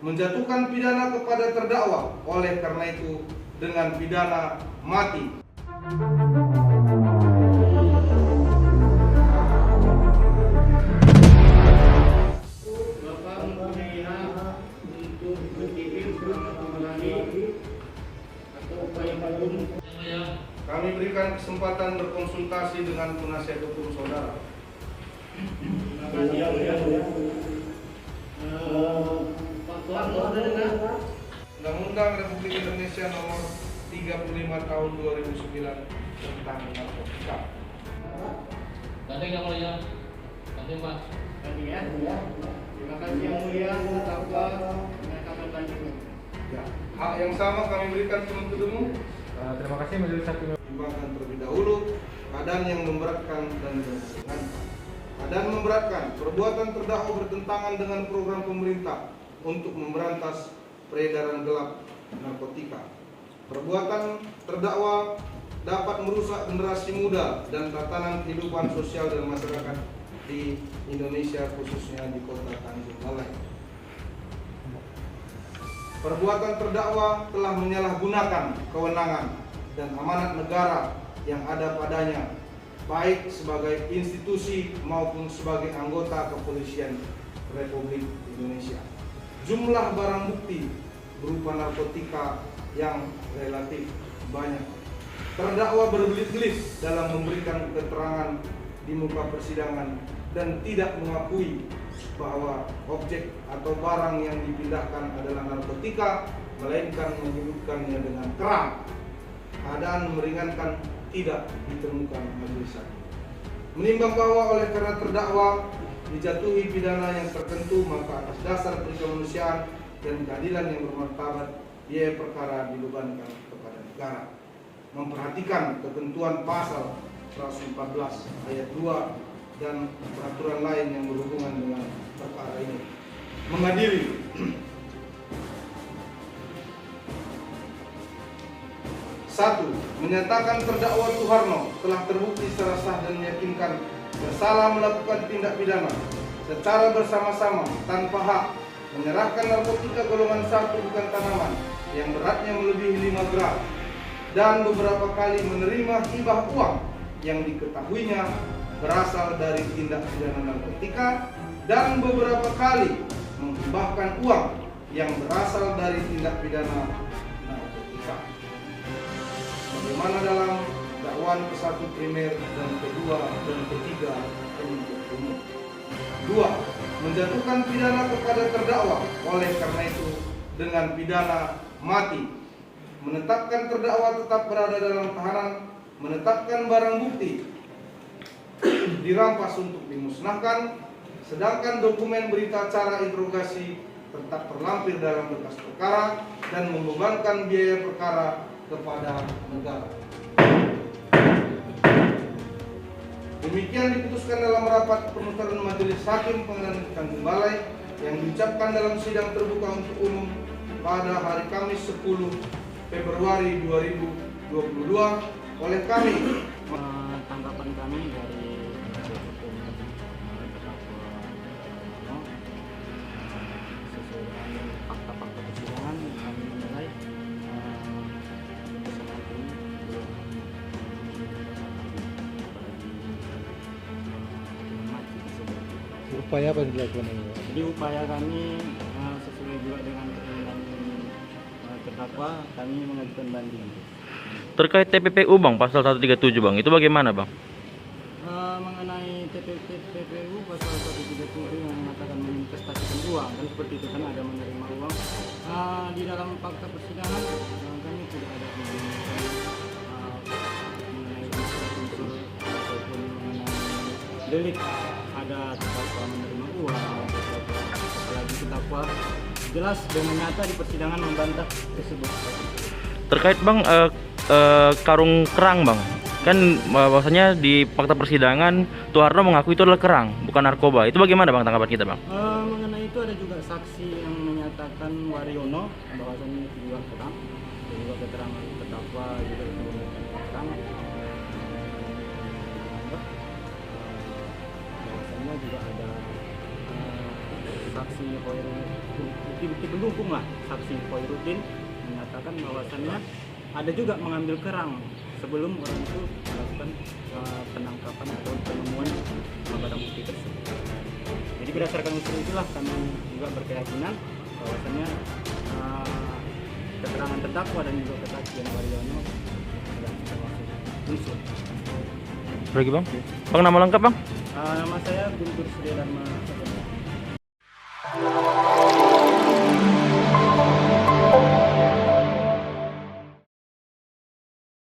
menjatuhkan pidana kepada terdakwa, oleh karena itu dengan pidana mati. Bapak mempunyai hak untuk berpikir selama mengalami atau upaya hukum. Kami berikan kesempatan berkonsultasi dengan penasihat hukum saudara. Terima kasih yang mulia. Pak Tuan, ada dengar? Undang-Undang Republik Indonesia Nomor 35 Tahun 2009 tentang narkotika. Ganti yang mulia. Ganti Pak. Tadi ya. Terima kasih yang mulia. Terdakwa menyatakan lanjut. Ya, hak yang sama kami berikan penuntut umum. Terima kasih Majelis Hakim. Pertimbangkan terlebih dahulu keadaan yang memberatkan dan meringankan. Keadaan memberatkan, perbuatan terdakwa bertentangan dengan program pemerintah untuk memberantas peredaran gelap narkotika. Perbuatan terdakwa dapat merusak generasi muda dan tatanan kehidupan sosial dan masyarakat di Indonesia, khususnya di kota Tanjung Balai. Perbuatan terdakwa telah menyalahgunakan kewenangan dan amanat negara yang ada padanya, baik sebagai institusi maupun sebagai anggota kepolisian Republik Indonesia. Jumlah barang bukti berupa narkotika yang relatif banyak. Terdakwa berbelit-belit dalam memberikan keterangan di muka persidangan dan tidak mengakui bahwa objek atau barang yang dipindahkan adalah narkotika, melainkan menyebutkannya dengan kerang. Keadaan meringankan tidak ditemukan majelis hakim. Menimbang bahwa oleh karena terdakwa dijatuhi pidana yang tertentu, maka atas dasar kemanusiaan dan keadilan yang bermartabat, biaya perkara dibebankan kepada negara. Memperhatikan ketentuan pasal 114 ayat 2 dan peraturan lain yang berhubungan dengan perkara ini. Mengadili. Satu, menyatakan terdakwa Suharno telah terbukti secara sah dan meyakinkan bersalah melakukan tindak pidana secara bersama-sama tanpa hak menyerahkan narkotika golongan 1 bukan tanaman yang beratnya melebihi 5 gram dan beberapa kali menerima hibah uang yang diketahuinya berasal dari tindak pidana narkotika dan beberapa kali menghibahkan uang yang berasal dari tindak pidana narkotika. Bagaimana dalam dakwaan ke-1 primer dan kedua dan ketiga penuntut umum. 2. Menjatuhkan pidana kepada terdakwa, oleh karena itu dengan pidana mati. Menetapkan terdakwa tetap berada dalam tahanan, menetapkan barang bukti dirampas untuk dimusnahkan, sedangkan dokumen berita acara interogasi tetap terlampir dalam berkas perkara dan membebankan biaya perkara kepada negara. Demikian diputuskan dalam rapat penutaran Majelis Hakim Pengadilan Tanjung Balai yang diucapkan dalam sidang terbuka untuk umum pada hari Kamis 10 Februari 2022 oleh kami. Tanggapan kami dari hukum sesuai dengan fakta-fakta persidangan, kami menilai putusan hakim belum mati tersebut. Upaya apa yang dilakukan ini? Jadi upaya kami sesuai juga dengan keinginan terdakwa, kami mengajukan banding. Terkait TPPU Bang, pasal 137 Bang, itu bagaimana Bang? Mengenai TPPU pasal 137 yang mengatakan menginvestasikan uang, kan seperti itu, kan ada menerima uang. Di dalam fakta persidangan kami tidak ada mengenai unsur ataupun mengenai delik ada terdakwa menerima uang, apalagi terdakwa jelas dengan nyata di persidangan membantah tersebut. Terkait Bang karung kerang Bang, kan bahwasanya di fakta persidangan Suharno mengaku itu adalah kerang, bukan narkoba. Itu bagaimana Bang tanggapan kita Bang? Mengenai itu ada juga saksi yang menyatakan Waryono bahwasanya itu juga kerang, dan juga keterangan terdakwa juga itu kerang. Bahwasanya juga ada saksi bukti pendukung lah, saksi Khairuddin menyatakan bahwasannya ada juga mengambil kerang sebelum orang itu melakukan penangkapan atau penemuan barang bukti tersebut. Jadi berdasarkan unsur itulah kami juga berkeyakinan bahwasannya keterangan terdakwa dan juga kesaksian Waryono adalah termasuk unsur. Lagi bang? Bang nama lengkap bang? Nama saya Guntur Surya Dharma.